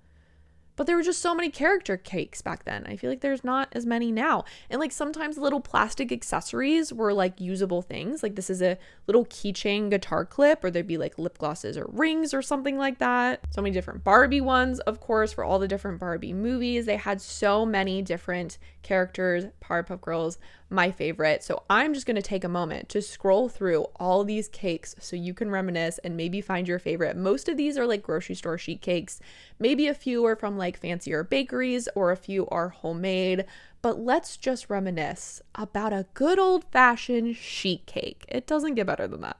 But there were just so many character cakes back then. I feel like there's not as many now. And like sometimes little plastic accessories were like usable things. Like this is a little keychain guitar clip, or there'd be like lip glosses or rings or something like that. So many different Barbie ones, of course, for all the different Barbie movies. They had so many different characters. Powerpuff Girls, my favorite. So I'm just going to take a moment to scroll through all these cakes so you can reminisce and maybe find your favorite. Most of these are like grocery store sheet cakes. Maybe a few are from like fancier bakeries, or a few are homemade, but let's just reminisce about a good old-fashioned sheet cake. It doesn't get better than that.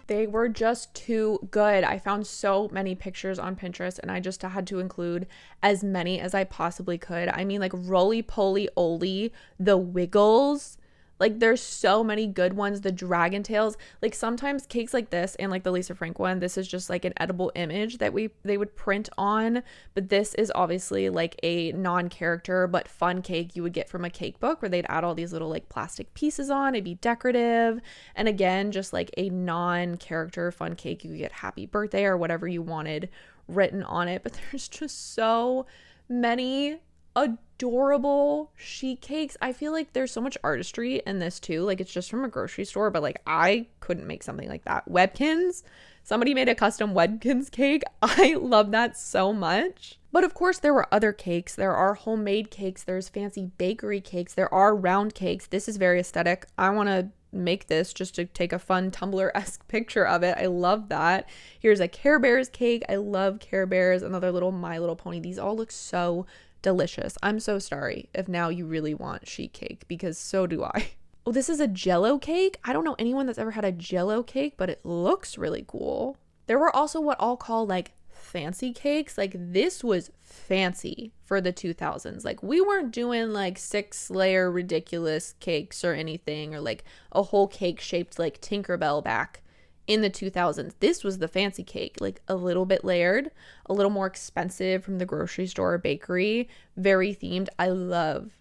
They were just too good. I found so many pictures on Pinterest, and I just had to include as many as I possibly could. I mean, like Roly Poly Oly, the Wiggles. Like there's so many good ones. The Dragon Tails. Like sometimes cakes like this, and like the Lisa Frank one, this is just like an edible image that they would print on. But this is obviously like a non-character but fun cake you would get from a cake book, where they'd add all these little like plastic pieces on. It'd be decorative. And again, just like a non-character fun cake you could get happy birthday or whatever you wanted written on it. But there's just so many adorable sheet cakes. I feel like there's so much artistry in this too. Like it's just from a grocery store, but like I couldn't make something like that. Webkins, somebody made a custom Webkins cake. I love that so much. But of course there were other cakes. There are homemade cakes, there's fancy bakery cakes, there are round cakes. This is very aesthetic. I want to make this just to take a fun Tumblr-esque picture of it. I love that. Here's a Care Bears cake. I love Care Bears. Another little My Little Pony. These all look so delicious. I'm so sorry if now you really want sheet cake, because so do I. Oh, this is a Jello cake. I don't know anyone that's ever had a Jello cake, but it looks really cool. There were also what I'll call like fancy cakes. Like this was fancy for the 2000s. Like we weren't doing like 6-layer ridiculous cakes or anything, or like a whole cake shaped like Tinkerbell back in the 2000s. This was the fancy cake, like a little bit layered, a little more expensive from the grocery store or bakery, very themed. I love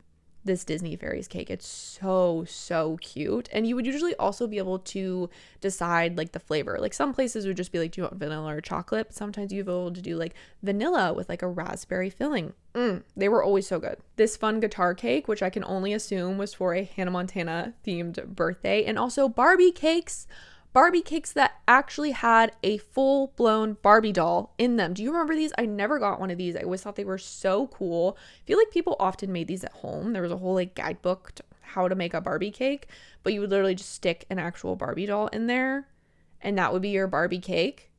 this Disney fairies cake. It's so cute. And you would usually also be able to decide like the flavor. Like some places would just be like, do you want vanilla or chocolate? But sometimes you'd be able to do like vanilla with like a raspberry filling. They were always so good. This fun guitar cake, which I can only assume was for a Hannah Montana themed birthday. And also Barbie cakes that actually had a full-blown Barbie doll in them. Do you remember these? I never got one of these. I always thought they were so cool. I feel like people often made these at home. There was a whole like guidebook to how to make a Barbie cake, but you would literally just stick an actual Barbie doll in there, and that would be your Barbie cake.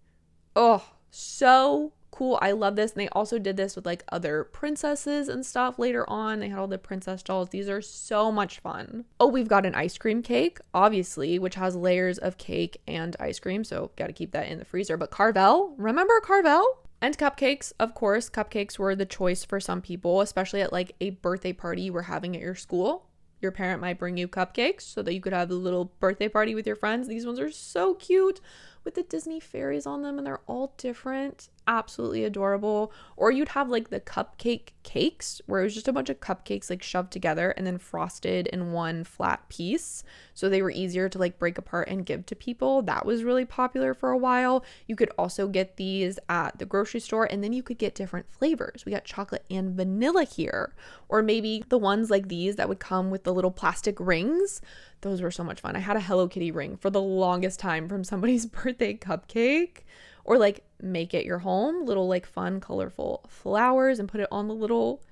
Oh, so cool. I love this. And they also did this with like other princesses and stuff later on. They had all the princess dolls. These are so much fun. Oh, we've got an ice cream cake, obviously, which has layers of cake and ice cream. So got to keep that in the freezer. But Carvel, remember Carvel? And cupcakes, of course. Cupcakes were the choice for some people, especially at like a birthday party you were having at your school. Your parent might bring you cupcakes so that you could have a little birthday party with your friends. These ones are so cute with the Disney fairies on them, and they're all different. Absolutely adorable. Or you'd have like the cupcake cakes where it was just a bunch of cupcakes like shoved together and then frosted in one flat piece, so they were easier to like break apart and give to people. That was really popular for a while. You could also get these at the grocery store, and then you could get different flavors. We got chocolate and vanilla here, or maybe the ones like these that would come with the little plastic rings. Those were so much fun. I had a Hello Kitty ring for the longest time from somebody's birthday cupcake. Or like make it your home, little like fun colorful flowers and put it on the little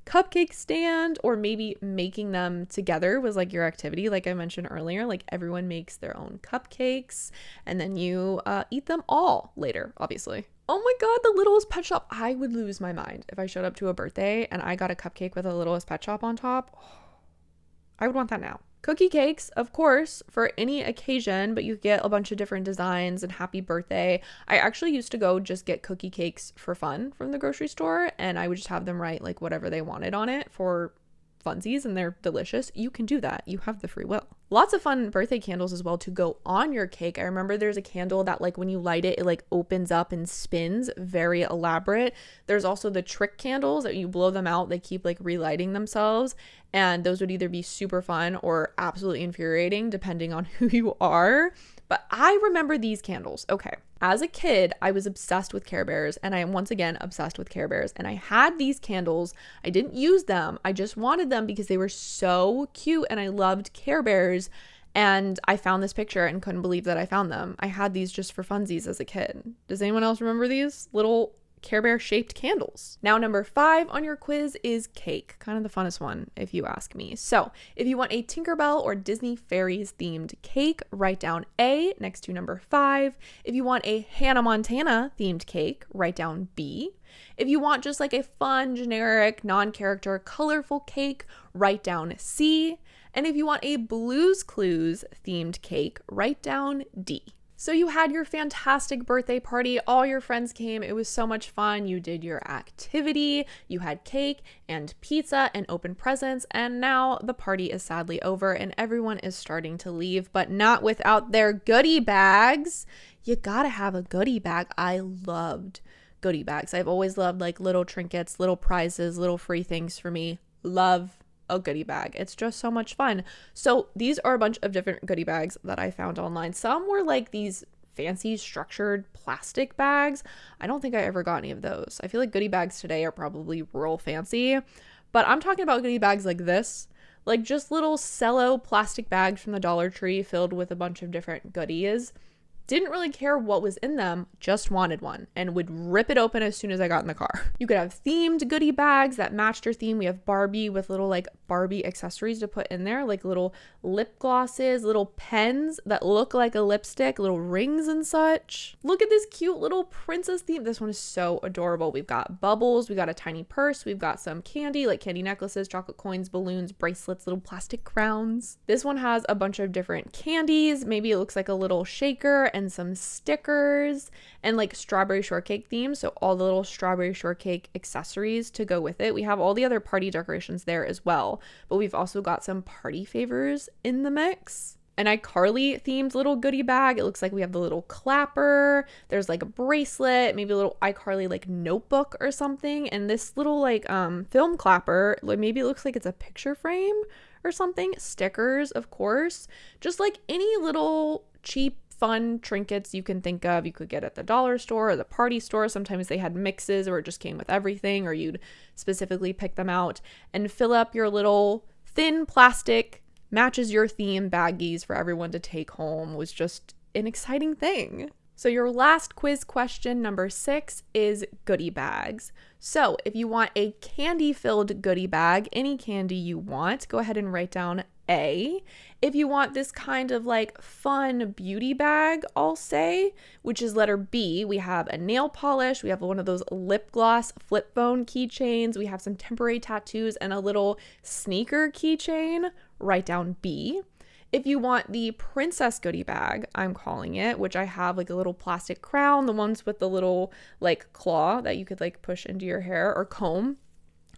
cupcake stand. Or maybe making them together was like your activity, like I mentioned earlier. Like everyone makes their own cupcakes and then you eat them all later, obviously. Oh my god, the Littlest Pet Shop. I would lose my mind if I showed up to a birthday and I got a cupcake with a Littlest Pet Shop on top. I would want that now. Cookie cakes, of course, for any occasion, but you get a bunch of different designs and happy birthday. I actually used to go just get cookie cakes for fun from the grocery store, and I would just have them write like whatever they wanted on it for funsies, and they're delicious. You can do that. You have the free will. Lots of fun birthday candles as well to go on your cake. I remember there's a candle that like when you light it, it like opens up and spins. Very elaborate. There's also the trick candles that you blow them out. They keep like relighting themselves. And those would either be super fun or absolutely infuriating depending on who you are. But I remember these candles. Okay. As a kid, I was obsessed with Care Bears, and I am once again obsessed with Care Bears. And I had these candles. I didn't use them. I just wanted them because they were so cute and I loved Care Bears. And I found this picture and couldn't believe that I found them. I had these just for funsies as a kid. Does anyone else remember these little Care Bear shaped candles? Now, number 5 on your quiz is cake. Kind of the funnest one, if you ask me. So if you want a Tinkerbell or Disney fairies themed cake, write down A next to number 5. If you want a Hannah Montana themed cake, write down B. If you want just like a fun, generic, non-character, colorful cake, write down C. And if you want a Blue's Clues themed cake, write down D. So you had your fantastic birthday party. All your friends came. It was so much fun. You did your activity. You had cake and pizza and open presents. And now the party is sadly over and everyone is starting to leave, but not without their goodie bags. You gotta have a goodie bag. I loved goodie bags. I've always loved like little trinkets, little prizes, little free things for me. Love a goodie bag. It's just so much fun. So these are a bunch of different goodie bags that I found online. Some were like these fancy structured plastic bags. I don't think I ever got any of those. I feel like goodie bags today are probably real fancy, but I'm talking about goodie bags like this, like just little cello plastic bags from the Dollar Tree filled with a bunch of different goodies. Didn't really care what was in them, just wanted one and would rip it open as soon as I got in the car. You could have themed goodie bags that matched your theme. We have Barbie with little like Barbie accessories to put in there, like little lip glosses, little pens that look like a lipstick, little rings and such. Look at this cute little princess theme. This one is so adorable. We've got bubbles, we got a tiny purse, we've got some candy like candy necklaces, chocolate coins, balloons, bracelets, little plastic crowns. This one has a bunch of different candies. Maybe it looks like a little shaker and some stickers and like strawberry shortcake theme. So all the little strawberry shortcake accessories to go with it. We have all the other party decorations there as well, but we've also got some party favors in the mix. An iCarly themed little goodie bag. It looks like we have the little clapper. There's like a bracelet, maybe a little iCarly like notebook or something. And this little like film clapper, like maybe it looks like it's a picture frame or something. Stickers, of course. Just like any little cheap fun trinkets you can think of. You could get at the dollar store or the party store. Sometimes they had mixes or it just came with everything, or you'd specifically pick them out and fill up your little thin plastic matches your theme baggies for everyone to take home. Was just an exciting thing. So your last quiz question, number 6, is goodie bags. So if you want a candy-filled goodie bag, any candy you want, go ahead and write down A. If you want this kind of like fun beauty bag, I'll say, which is letter B, we have a nail polish, we have one of those lip gloss flip phone keychains, we have some temporary tattoos and a little sneaker keychain, write down B. If you want the princess goodie bag, I'm calling it, which I have like a little plastic crown, the ones with the little like claw that you could like push into your hair or comb,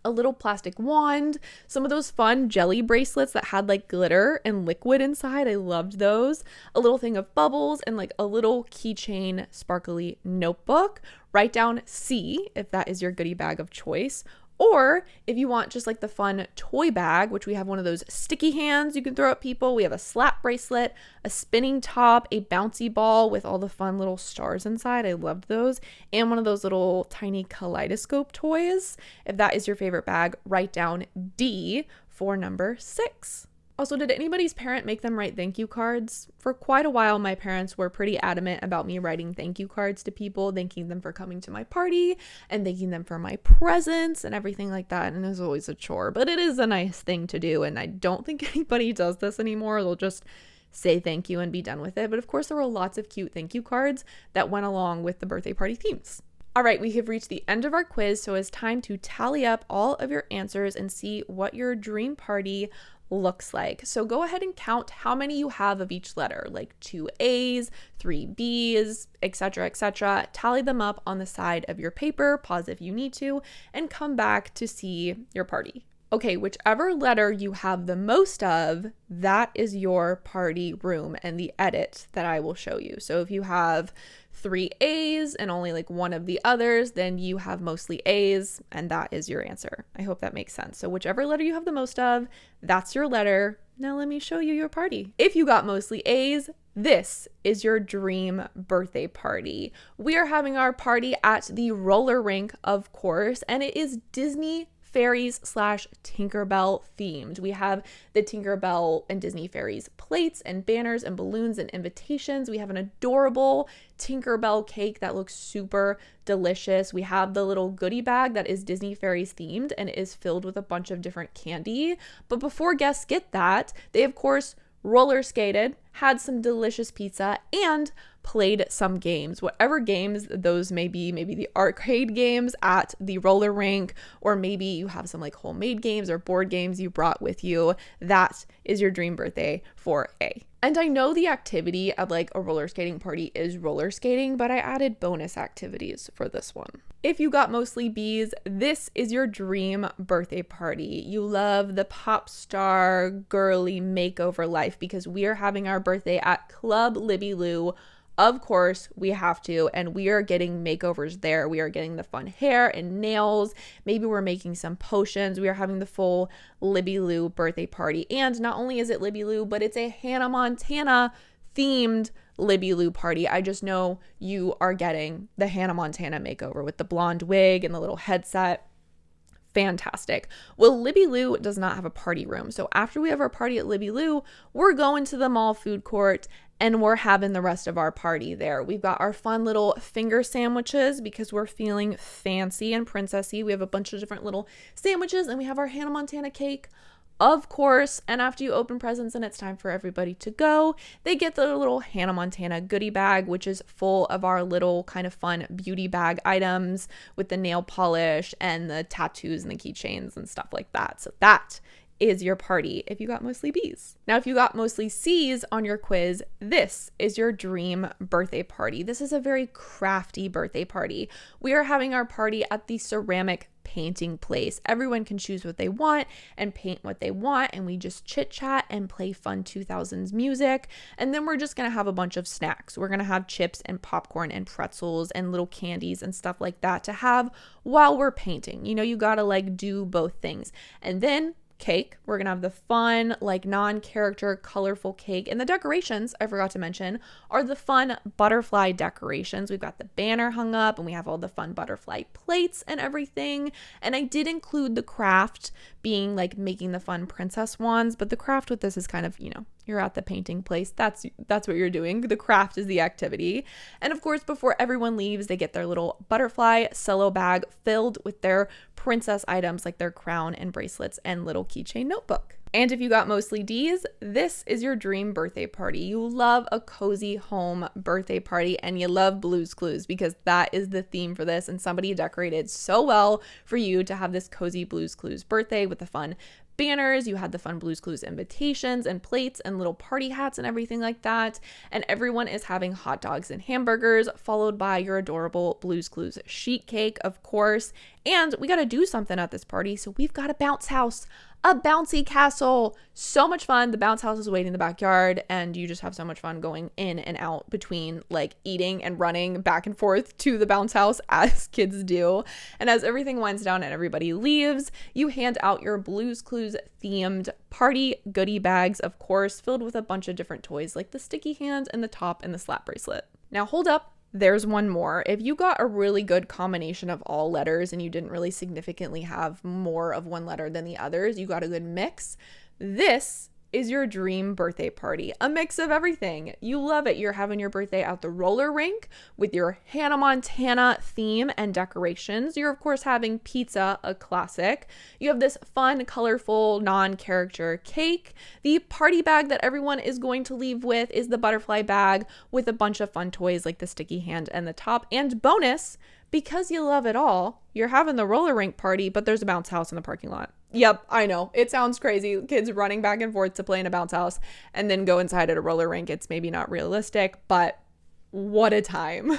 a little plastic wand, some of those fun jelly bracelets that had like glitter and liquid inside. I loved those. A little thing of bubbles and like a little keychain sparkly notebook. Write down C if that is your goodie bag of choice. Or if you want just like the fun toy bag, which we have one of those sticky hands you can throw at people. We have a slap bracelet, a spinning top, a bouncy ball with all the fun little stars inside. I loved those. And one of those little tiny kaleidoscope toys. If that is your favorite bag, write down D for number 6. Also, did anybody's parent make them write thank you cards? For quite a while, my parents were pretty adamant about me writing thank you cards to people, thanking them for coming to my party and thanking them for my presents and everything like that. And it was always a chore, but it is a nice thing to do. And I don't think anybody does this anymore. They'll just say thank you and be done with it. But of course, there were lots of cute thank you cards that went along with the birthday party themes. All right, we have reached the end of our quiz, so it's time to tally up all of your answers and see what your dream party looks like. So go ahead and count how many you have of each letter, like 2 A's, 3 B's, etc., etc. Tally them up on the side of your paper, pause if you need to, and come back to see your party. Okay, whichever letter you have the most of, that is your party room and the edit that I will show you. So if you have 3 A's and only like one of the others, then you have mostly A's and that is your answer. I hope that makes sense. So whichever letter you have the most of, that's your letter. Now let me show you your party. If you got mostly A's, this is your dream birthday party. We are having our party at the roller rink, of course, and it is Disney Fairies / Tinkerbell themed. We have the Tinkerbell and Disney Fairies plates and banners and balloons and invitations. We have an adorable Tinkerbell cake that looks super delicious. We have the little goodie bag that is Disney Fairies themed and it is filled with a bunch of different candy. But before guests get that, they of course roller skated, had some delicious pizza, and played some games, whatever games those may be, maybe the arcade games at the roller rink, or maybe you have some like homemade games or board games you brought with you. That is your dream birthday for A. And I know the activity at like a roller skating party is roller skating, but I added bonus activities for this one. If you got mostly B's, this is your dream birthday party. You love the pop star girly makeover life because we are having our birthday at Club Libby Lou. Of course, we have to, and we are getting makeovers there. We are getting the fun hair and nails. Maybe we're making some potions. We are having the full Libby Lou birthday party. And not only is it Libby Lou, but it's a Hannah Montana themed Libby Lou party. I just know you are getting the Hannah Montana makeover with the blonde wig and the little headset. Fantastic. Well, Libby Lou does not have a party room. So after we have our party at Libby Lou, we're going to the mall food court and we're having the rest of our party there. We've got our fun little finger sandwiches because we're feeling fancy and princessy. We have a bunch of different little sandwiches and we have our Hannah Montana cake, of course. And after you open presents and it's time for everybody to go, they get the little Hannah Montana goodie bag, which is full of our little kind of fun beauty bag items with the nail polish and the tattoos and the keychains and stuff like that. So that is your party if you got mostly B's. Now, if you got mostly C's on your quiz, this is your dream birthday party. This is a very crafty birthday party. We are having our party at the ceramic painting place. Everyone can choose what they want and paint what they want, and we just chit chat and play fun 2000's music. And then we're just gonna have a bunch of snacks. We're gonna have chips and popcorn and pretzels and little candies and stuff like that to have while we're painting. You know, you gotta like do both things. And then cake. We're gonna have the fun, like non-character, colorful cake. And the decorations, I forgot to mention, are the fun butterfly decorations. We've got the banner hung up and we have all the fun butterfly plates and everything. And I did include the craft being like making the fun princess wands, but the craft with this is kind of, you know, you're at the painting place. That's what you're doing. The craft is the activity. And of course, before everyone leaves, they get their little butterfly cello bag filled with their princess items like their crown and bracelets and little keychain notebook. And if you got mostly D's, this is your dream birthday party. You love a cozy home birthday party and you love Blue's Clues because that is the theme for this. And somebody decorated so well for you to have this cozy Blue's Clues birthday with the fun banners. You had the fun Blue's Clues invitations and plates and little party hats and everything like that. And everyone is having hot dogs and hamburgers, followed by your adorable Blue's Clues sheet cake, of course. And we got to do something at this party. So we've got a bounce house, a bouncy castle. So much fun. The bounce house is waiting in the backyard and you just have so much fun going in and out between like eating and running back and forth to the bounce house as kids do. And as everything winds down and everybody leaves, you hand out your Blue's Clues themed party goodie bags, of course, filled with a bunch of different toys like the sticky hand and the top and the slap bracelet. Now hold up. There's one more. If you got a really good combination of all letters and you didn't really significantly have more of one letter than the others, you got a good mix. This is your dream birthday party, a mix of everything. You love it. You're having your birthday at the roller rink with your Hannah Montana theme and decorations. You're of course having pizza, a classic. You have this fun, colorful, non-character cake. The party bag that everyone is going to leave with is the butterfly bag with a bunch of fun toys like the sticky hand and the top. And bonus, because you love it all, you're having the roller rink party, but there's a bounce house in the parking lot. Yep, I know. It sounds crazy. Kids running back and forth to play in a bounce house and then go inside at a roller rink. It's maybe not realistic, but what a time.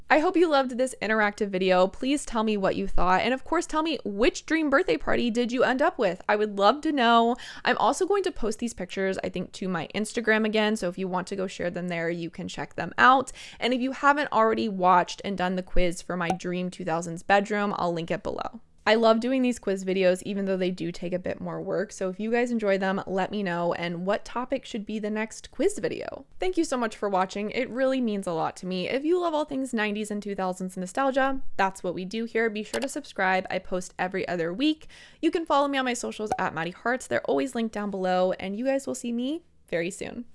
I hope you loved this interactive video. Please tell me what you thought. And of course, tell me which dream birthday party did you end up with? I would love to know. I'm also going to post these pictures, I think, to my Instagram again. So if you want to go share them there, you can check them out. And if you haven't already watched and done the quiz for my Dream 2000s bedroom, I'll link it below. I love doing these quiz videos, even though they do take a bit more work. So if you guys enjoy them, let me know and what topic should be the next quiz video. Thank you so much for watching. It really means a lot to me. If you love all things 90s and 2000s nostalgia, that's what we do here. Be sure to subscribe. I post every other week. You can follow me on my socials at Madi Hearts. They're always linked down below and you guys will see me very soon.